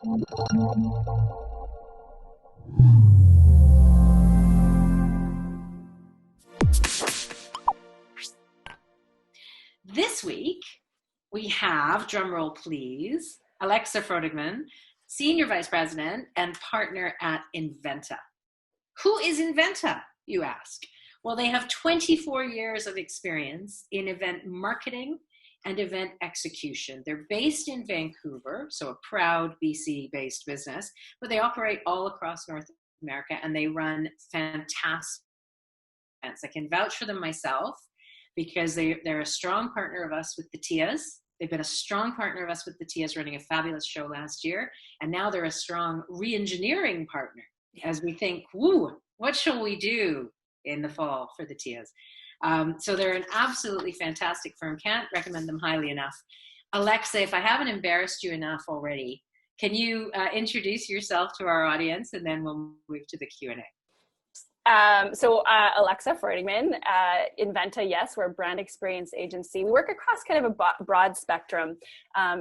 This week, we have, drumroll please, Alexa Freudigmann, Senior Vice President and Partner at Inventa. Who is Inventa, you ask? Well, they have 24 years of experience in event marketing and event execution. They're based in Vancouver, so a proud BC-based business, but they operate all across North America and they run fantastic events. I can vouch for them myself because they're a strong partner of us with the TIAs. They've been a strong partner of us with the TIAs, running a fabulous show last year. And now they're a strong re-engineering partner as we think, woo, what shall we do in the fall for the TIAs? So they're an absolutely fantastic firm. Can't recommend them highly enough. Alexa, if I haven't embarrassed you enough already, can you introduce yourself to our audience, and then we'll move to the Q&A. Alexa Freudigmann, Inventa, yes, we're a brand experience agency. We work across kind of a broad spectrum,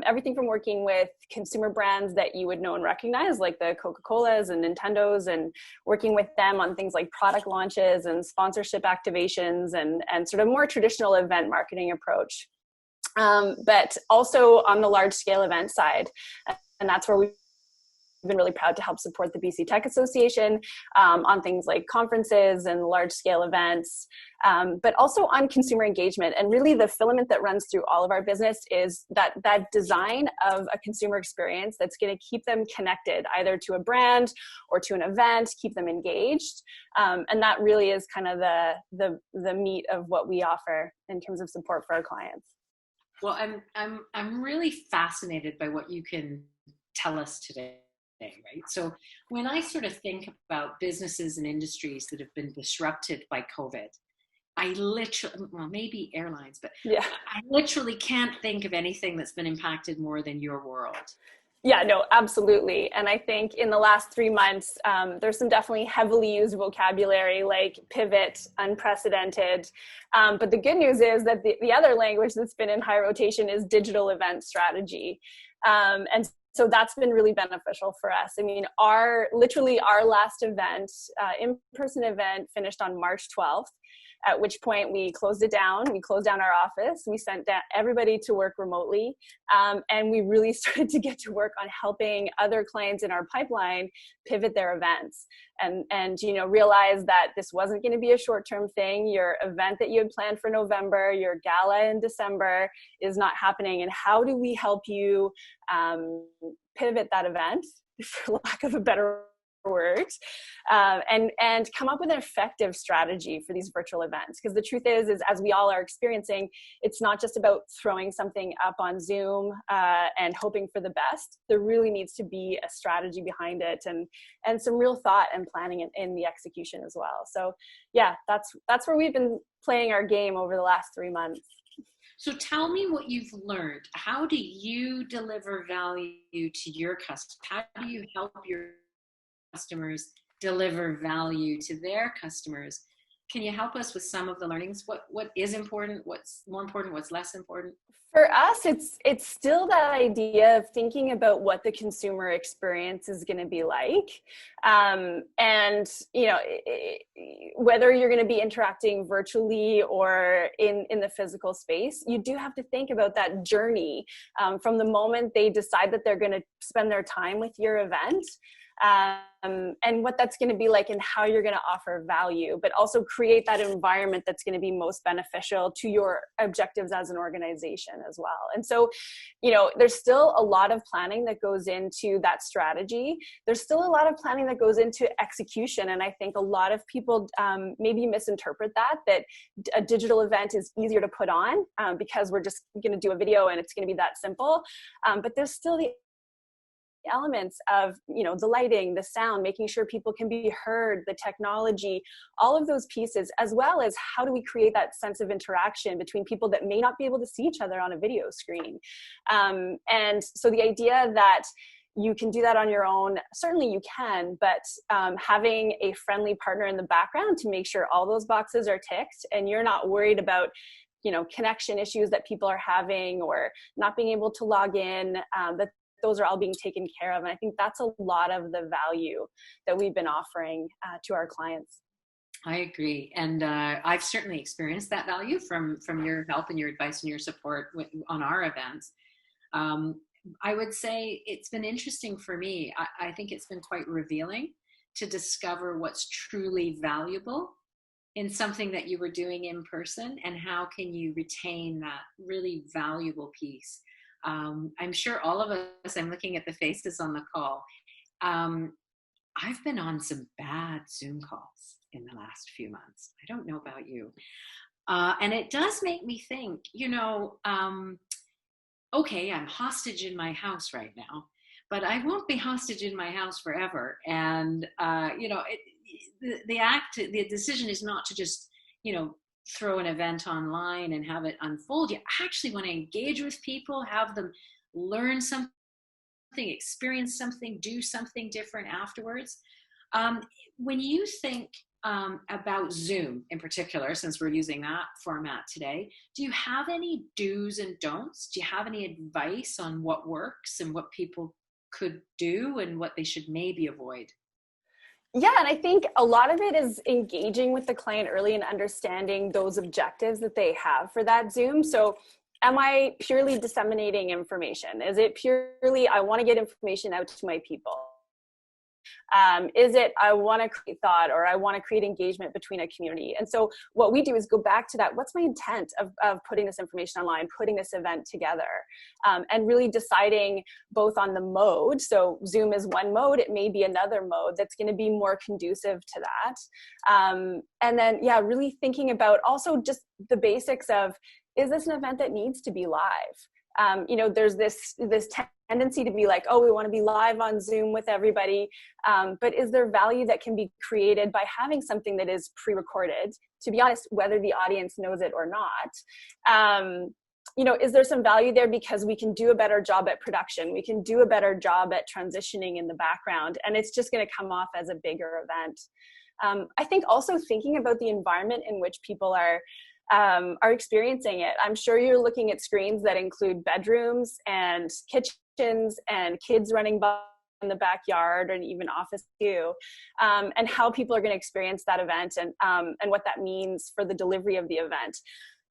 everything from working with consumer brands that you would know and recognize, like the Coca-Colas and Nintendos, and working with them on things like product launches and sponsorship activations and sort of more traditional event marketing approach. But also on the large scale event side, and that's where we've been really proud to help support the BC Tech Association on things like conferences and large scale events, but also on consumer engagement. And really the filament that runs through all of our business is that design of a consumer experience that's going to keep them connected either to a brand or to an event, keep them engaged. And that really is kind of the meat of what we offer in terms of support for our clients. Well, I'm really fascinated by what you can tell us today. Right? So when I sort of think about businesses and industries that have been disrupted by COVID, I literally, well, maybe airlines, but yeah, I literally can't think of anything that's been impacted more than your world. Yeah, no, absolutely. And I think in the last 3 months, there's some definitely heavily used vocabulary like pivot, unprecedented. But the good news is that the other language that's been in high rotation is digital event strategy. And so that's been really beneficial for us. I mean, our last event, in-person event, finished on March 12th, at which point we closed it down. We closed down our office. We sent everybody to work remotely. And we really started to get to work on helping other clients in our pipeline pivot their events and realize that this wasn't going to be a short-term thing. Your event that you had planned for November, your gala in December is not happening. And how do we help you pivot that event, for lack of a better word, and come up with an effective strategy for these virtual events? Because the truth is as we all are experiencing, it's not just about throwing something up on Zoom and hoping for the best. There really needs to be a strategy behind it and some real thought and planning in the execution as well. So yeah, that's where we've been playing our game over the last 3 months. So tell me what you've learned. How do you deliver value to your customers? How do you help your customers deliver value to their customers? Can you help us with some of the learnings? What is important? What's more important? What's less important? For us, it's still that idea of thinking about what the consumer experience is going to be like. And, whether you're going to be interacting virtually or in the physical space, you do have to think about that journey from the moment they decide that they're going to spend their time with your event. And what that's going to be like and how you're going to offer value, but also create that environment that's going to be most beneficial to your objectives as an organization as well. And so, there's still a lot of planning that goes into that strategy. There's still a lot of planning that goes into execution. And I think a lot of people maybe misinterpret that a digital event is easier to put on because we're just going to do a video and it's going to be that simple. But there's still the elements of the lighting, the sound, making sure people can be heard, the technology, all of those pieces, as well as how do we create that sense of interaction between people that may not be able to see each other on a video screen. And so the idea that you can do that on your own, certainly you can, but having a friendly partner in the background to make sure all those boxes are ticked and you're not worried about connection issues that people are having or not being able to log in, those are all being taken care of. And I think that's a lot of the value that we've been offering to our clients. I agree, and I've certainly experienced that value from your help and your advice and your support on our events. I would say it's been interesting for me. I think it's been quite revealing to discover what's truly valuable in something that you were doing in person, and how can you retain that really valuable piece. I'm sure all of us, I'm looking at the faces on the call, I've been on some bad Zoom calls in the last few months. I don't know about you. And it does make me think, okay, I'm hostage in my house right now, but I won't be hostage in my house forever. And, the decision is not to just, throw an event online and have it unfold. You actually want to engage with people, have them learn something, experience something, do something different afterwards. When you think about Zoom in particular, since we're using that format today, do you have any do's and don'ts? Do you have any advice on what works and what people could do and what they should maybe avoid? Yeah, and I think a lot of it is engaging with the client early and understanding those objectives that they have for that Zoom. So am I purely disseminating information? Is it purely, I want to get information out to my people? Is it, I want to create thought, or I want to create engagement between a community? And so what we do is go back to that. What's my intent of putting this information online, putting this event together, and really deciding both on the mode. So Zoom is one mode. It may be another mode that's going to be more conducive to that. And then, yeah, really thinking about also just the basics of, is this an event that needs to be live? There's this tendency to be like, oh, we want to be live on Zoom with everybody. But is there value that can be created by having something that is pre-recorded? To be honest, whether the audience knows it or not, is there some value there because we can do a better job at production? We can do a better job at transitioning in the background, and it's just going to come off as a bigger event. I think also thinking about the environment in which people are experiencing it. I'm sure you're looking at screens that include bedrooms and kitchens and kids running by in the backyard, and even office too, and how people are going to experience that event, and what that means for the delivery of the event.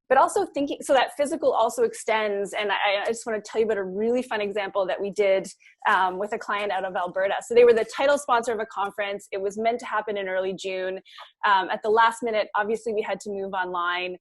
But also thinking, so that physical also extends, and I just want to tell you about a really fun example that we did with a client out of Alberta. So they were the title sponsor of a conference. It was meant to happen in early June. At the last minute, obviously we had to move online.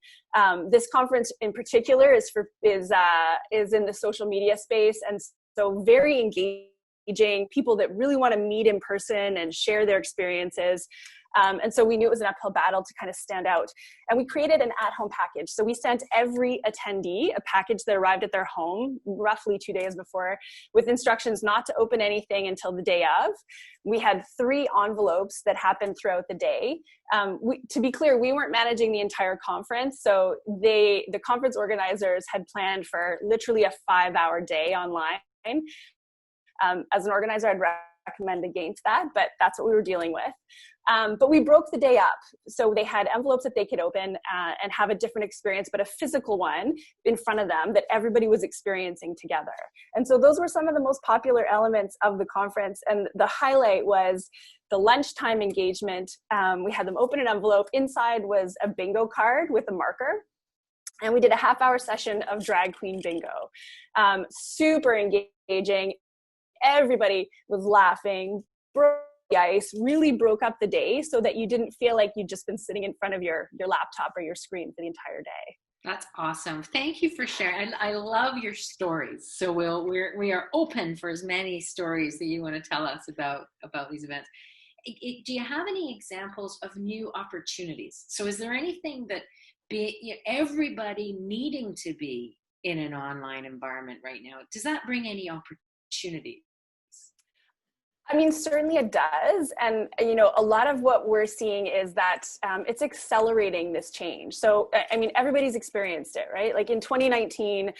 This conference in particular is in the social media space, and so very engaging, people that really want to meet in person and share their experiences. And so we knew it was an uphill battle to kind of stand out. And we created an at-home package. So we sent every attendee a package that arrived at their home roughly 2 days before, with instructions not to open anything until the day of. We had 3 envelopes that happened throughout the day. To be clear, we weren't managing the entire conference. So the conference organizers had planned for literally a 5-hour day online. As an organizer, I'd recommend against that, but that's what we were dealing with. But we broke the day up. So they had envelopes that they could open and have a different experience, but a physical one in front of them that everybody was experiencing together. And so those were some of the most popular elements of the conference. And the highlight was the lunchtime engagement. We had them open an envelope. Inside was a bingo card with a marker. And we did a half-hour session of drag queen bingo. Super engaging. Everybody was laughing, broke the ice, really broke up the day so that you didn't feel like you'd just been sitting in front of your laptop or your screen for the entire day. That's awesome. Thank you for sharing. I love your stories. So we are open for as many stories that you want to tell us about these events. Do you have any examples of new opportunities? So is there anything that everybody needing to be in an online environment right now, does that bring any opportunity? I mean, certainly it does. And, a lot of what we're seeing is that it's accelerating this change. So, I mean, everybody's experienced it, right? Like in 2019,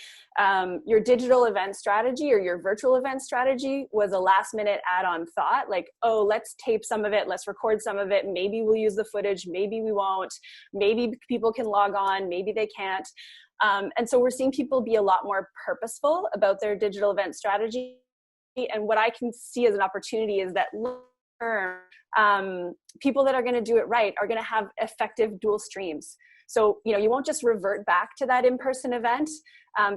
your digital event strategy or your virtual event strategy was a last minute add-on thought, like, oh, let's tape some of it, let's record some of it. Maybe we'll use the footage, maybe we won't. Maybe people can log on, maybe they can't. And so we're seeing people be a lot more purposeful about their digital event strategy. And what I can see as an opportunity is that people that are going to do it right are going to have effective dual streams. So, you won't just revert back to that in-person event,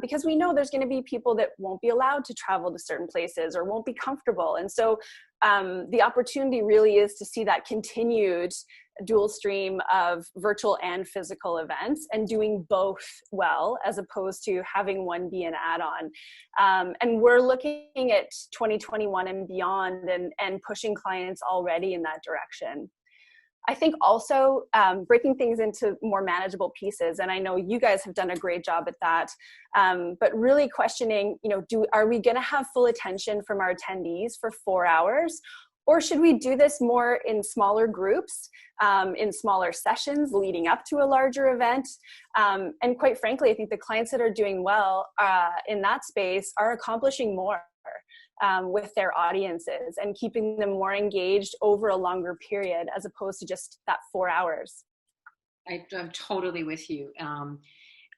because we know there's going to be people that won't be allowed to travel to certain places or won't be comfortable. And so the opportunity really is to see that continued dual stream of virtual and physical events, and doing both well, as opposed to having one be an add-on. And we're looking at 2021 and beyond, and pushing clients already in that direction. I think also breaking things into more manageable pieces, and I know you guys have done a great job at that, but really questioning, are we going to have full attention from our attendees for 4 hours? Or should we do this more in smaller groups, in smaller sessions leading up to a larger event? And quite frankly, I think the clients that are doing well in that space are accomplishing more with their audiences and keeping them more engaged over a longer period, as opposed to just that 4 hours. I'm totally with you.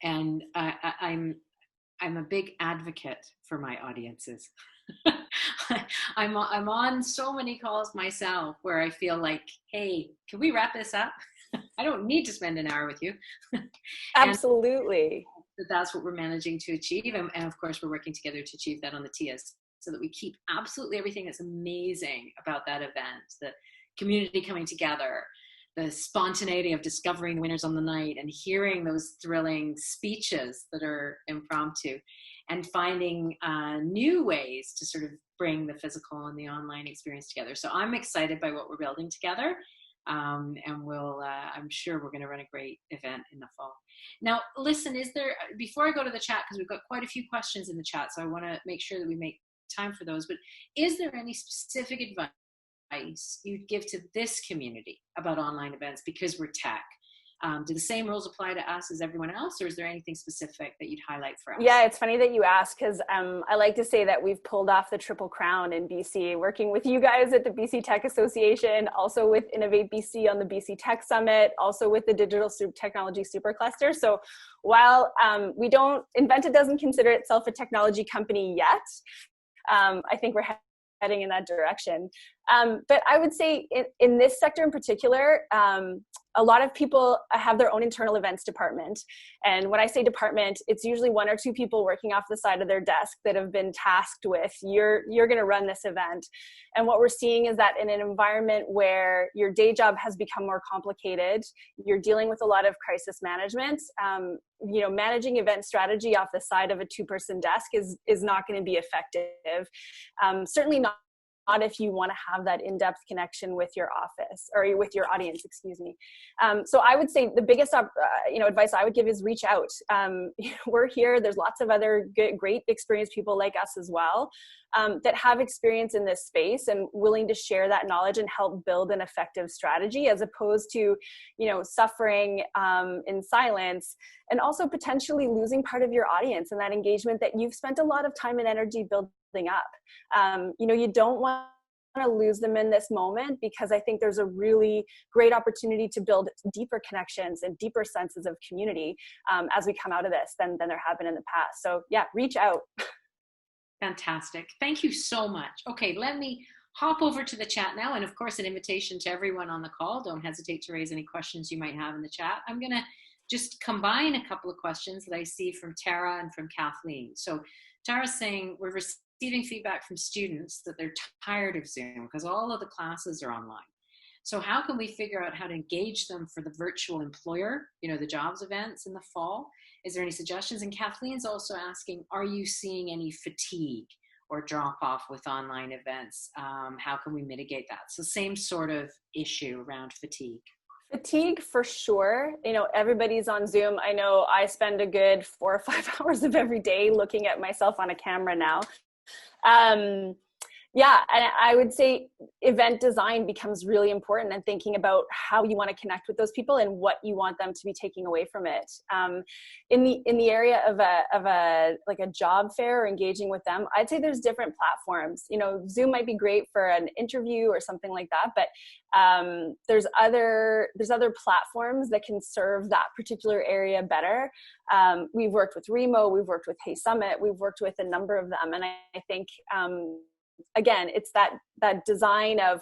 And I'm a big advocate for my audiences. I'm on so many calls myself where I feel like, hey, can we wrap this up? I don't need to spend an hour with you. Absolutely. That's what we're managing to achieve. And of course, we're working together to achieve that on the TS, so that we keep absolutely everything that's amazing about that event, the community coming together, the spontaneity of discovering the winners on the night and hearing those thrilling speeches that are impromptu, and finding new ways to sort of bring the physical and the online experience together. So I'm excited by what we're building together. And I'm sure we're going to run a great event in the fall. Now, listen, before I go to the chat, because we've got quite a few questions in the chat, so I want to make sure that we make time for those, but is there any specific advice you'd give to this community about online events, because we're tech? Do the same rules apply to us as everyone else, or is there anything specific that you'd highlight for us? Yeah, it's funny that you ask, because I like to say that we've pulled off the triple crown in BC, working with you guys at the BC Tech Association, also with Innovate BC on the BC Tech Summit, also with the Digital Technology Supercluster. So while Inventa doesn't consider itself a technology company yet, I think we're heading in that direction. But I would say in this sector in particular, a lot of people have their own internal events department. And when I say department, it's usually 1 or 2 people working off the side of their desk that have been tasked with, you're going to run this event. And what we're seeing is that in an environment where your day job has become more complicated, you're dealing with a lot of crisis management, managing event strategy off the side of a 2-person desk is not going to be effective. Certainly not if you want to have that in-depth connection with your office or with your audience, excuse me. So I would say the biggest, advice I would give is reach out. We're here. There's lots of other great experienced people like us as well, that have experience in this space and willing to share that knowledge and help build an effective strategy, as opposed to, suffering in silence, and also potentially losing part of your audience and that engagement that you've spent a lot of time and energy building up. You don't want to lose them in this moment, because I think there's a really great opportunity to build deeper connections and deeper senses of community as we come out of this than there have been in the past. So yeah, reach out. Fantastic. Thank you so much. Okay, let me hop over to the chat now. And of course, an invitation to everyone on the call. Don't hesitate to raise any questions you might have in the chat. I'm going to just combine a couple of questions that I see from Tara and from Kathleen. So Tara's saying, we're receiving feedback from students that they're tired of Zoom because all of the classes are online. So how can we figure out how to engage them for the virtual employer, the jobs events in the fall? Is there any suggestions? And Kathleen's also asking, are you seeing any fatigue or drop off with online events? How can we mitigate that? So same sort of issue around fatigue. Fatigue for sure. Everybody's on Zoom. I know I spend a good 4 or 5 hours of every day looking at myself on a camera now. Yeah, and I would say event design becomes really important, and thinking about how you want to connect with those people and what you want them to be taking away from it. In the area of a job fair or engaging with them, I'd say there's different platforms. Zoom might be great for an interview or something like that, but there's other platforms that can serve that particular area better. We've worked with Remo, we've worked with Hey Summit, we've worked with a number of them, and I think again, it's that design of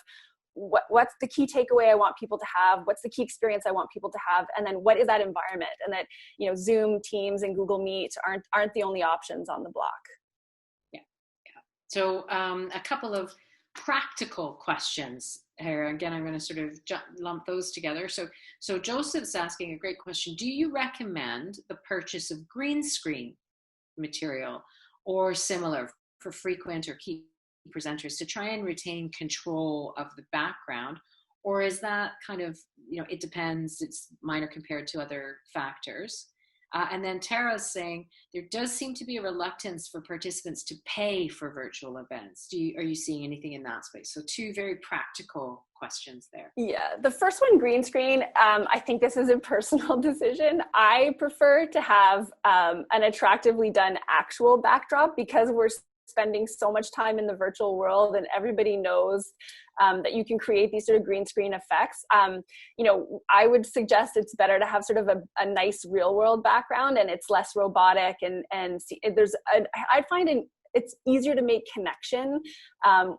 what's the key takeaway I want people to have, what's the key experience I want people to have, and then what is that environment, and that, you know, Zoom, Teams, and Google Meet aren't the only options on the block. Yeah. So a couple of practical questions here. Again, I'm going to sort of lump those together. So Joseph's asking a great question. Do you recommend the purchase of green screen material or similar for frequent or key presenters to try and retain control of the background? Or is that kind of, you know, it depends, it's minor compared to other factors? And then Tara's saying there does seem to be a reluctance for participants to pay for virtual events. Are you seeing anything in that space? So two very practical questions there. Yeah, the first one, green screen, I think this is a personal decision. I prefer to have an attractively done actual backdrop, because we're spending so much time in the virtual world and everybody knows that you can create these sort of green screen effects. You know, I would suggest it's better to have sort of a nice real world background, and it's less robotic, and I find it's easier to make connection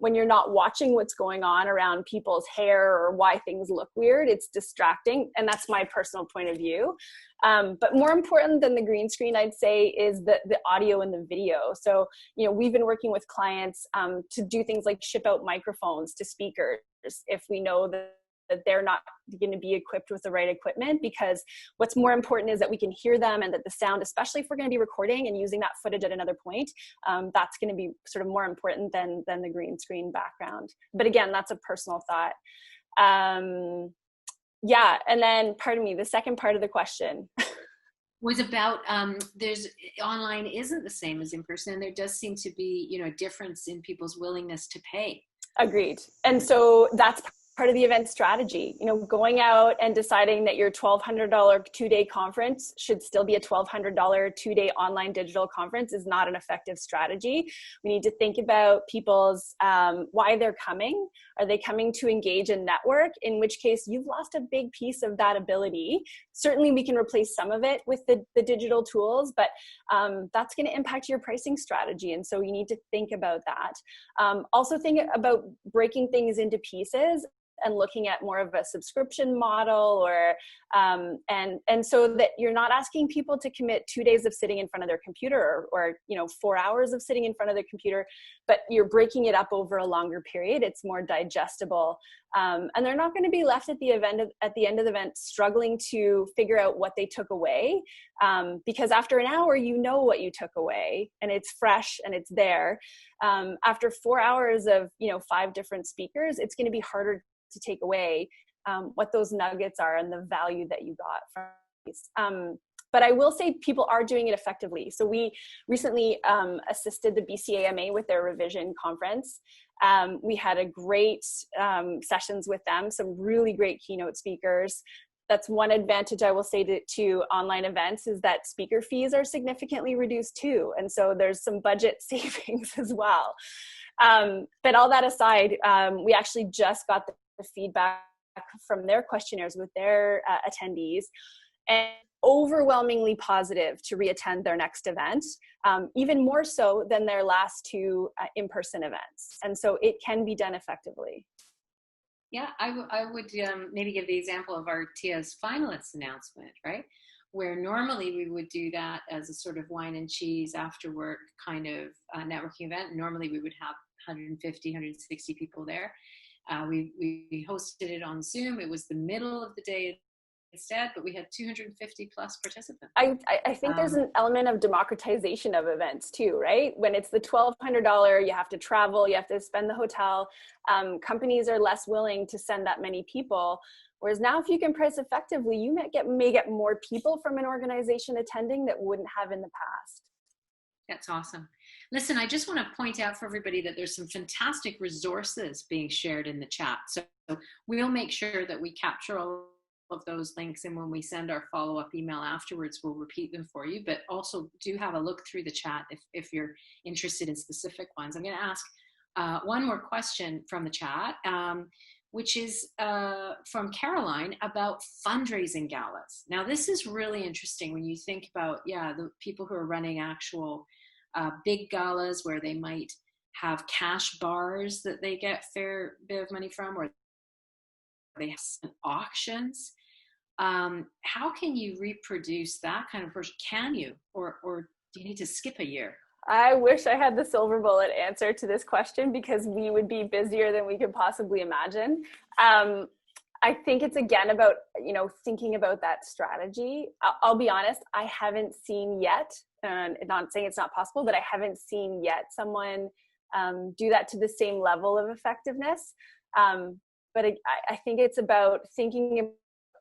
when you're not watching what's going on around people's hair or why things look weird. It's distracting, and that's my personal point of view. But more important than the green screen, I'd say, is the audio and the video. So, you know, we've been working with clients to do things like ship out microphones to speakers if we know that they're not going to be equipped with the right equipment, because what's more important is that we can hear them, and that the sound, especially if we're going to be recording and using that footage at another point, that's going to be sort of more important than the green screen background. But again, that's a personal thought. Yeah, and then, pardon me, the second part of the question was about there's online isn't the same as in person, and there does seem to be, you know, a difference in people's willingness to pay. Agreed. And so that's part of the event strategy. You know, going out and deciding that your $1,200 2-day conference should still be a $1,200 2-day online digital conference is not an effective strategy. We need to think about people's why they're coming. Are they coming to engage and network? In which case, you've lost a big piece of that ability. Certainly, we can replace some of it with the digital tools, but that's going to impact your pricing strategy. And so you need to think about that. Also think about breaking things into pieces and looking at more of a subscription model, or and so that you're not asking people to commit 2 days of sitting in front of their computer, or you know, 4 hours of sitting in front of their computer, but you're breaking it up over a longer period. It's more digestible, and they're not going to be left at the end of the event struggling to figure out what they took away, because after an hour, you know what you took away, and it's fresh and it's there. After 4 hours of, you know, 5 different speakers, it's going to be harder to take away what those nuggets are and the value that you got from these. But I will say people are doing it effectively. So we recently assisted the BCAMA with their revision conference. We had a great sessions with them, some really great keynote speakers. That's one advantage I will say to online events, is that speaker fees are significantly reduced too. And so there's some budget savings as well. But all that aside, we actually just got the feedback from their questionnaires with their attendees, and overwhelmingly positive to reattend their next event, even more so than their last 2 in-person events. And so it can be done effectively. Yeah, I would maybe give the example of our TIA's finalists announcement, right? Where normally we would do that as a sort of wine and cheese after work kind of networking event. Normally we would have 150, 160 people there. We hosted it on Zoom. It was the middle of the day instead, but we had 250 plus participants. I think there's an element of democratization of events too, right? When it's the $1,200, you have to travel, you have to spend the hotel. Companies are less willing to send that many people. Whereas now, if you can price effectively, you may get more people from an organization attending that wouldn't have in the past. That's awesome. Listen, I just want to point out for everybody that there's some fantastic resources being shared in the chat. So we'll make sure that we capture all of those links, and when we send our follow-up email afterwards, we'll repeat them for you. But also do have a look through the chat if you're interested in specific ones. I'm going to ask one more question from the chat, which is from Caroline about fundraising galas. Now, this is really interesting when you think about, the people who are running actual big galas where they might have cash bars that they get fair bit of money from, or they have auctions. How can you reproduce that kind of approach? Can you, or do you need to skip a year? I wish I had the silver bullet answer to this question, because we would be busier than we could possibly imagine. I think it's again about, thinking about that strategy. I'll be honest, I haven't seen yet, and not saying it's not possible, but I haven't seen yet someone do that to the same level of effectiveness. But I think it's about thinking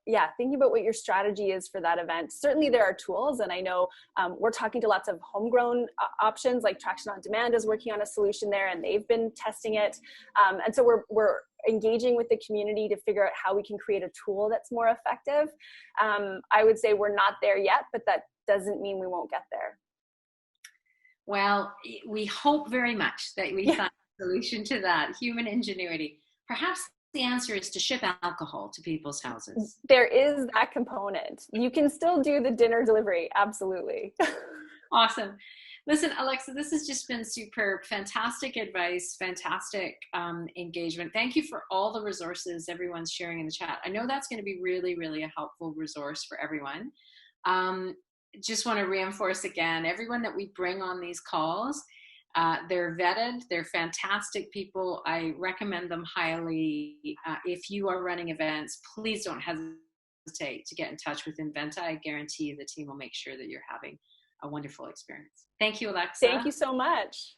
about what your strategy is for that event. Certainly there are tools, and I know we're talking to lots of homegrown options, like Traction on Demand is working on a solution there, and they've been testing it. And so we're engaging with the community to figure out how we can create a tool that's more effective. I would say we're not there yet, but that doesn't mean we won't get there. Well, we hope very much that we find a solution to that, human ingenuity. Perhaps the answer is to ship alcohol to people's houses. There is that component. You can still do the dinner delivery. Absolutely. Awesome. Listen, Alexa, this has just been superb. Fantastic advice, fantastic engagement. Thank you for all the resources everyone's sharing in the chat. I know that's going to be really, really a helpful resource for everyone. Just want to reinforce again, everyone that we bring on these calls, they're vetted, they're fantastic people. I recommend them highly. If you are running events, please don't hesitate to get in touch with Inventa. I guarantee you the team will make sure that you're having a wonderful experience. Thank you, Alexa. Thank you so much.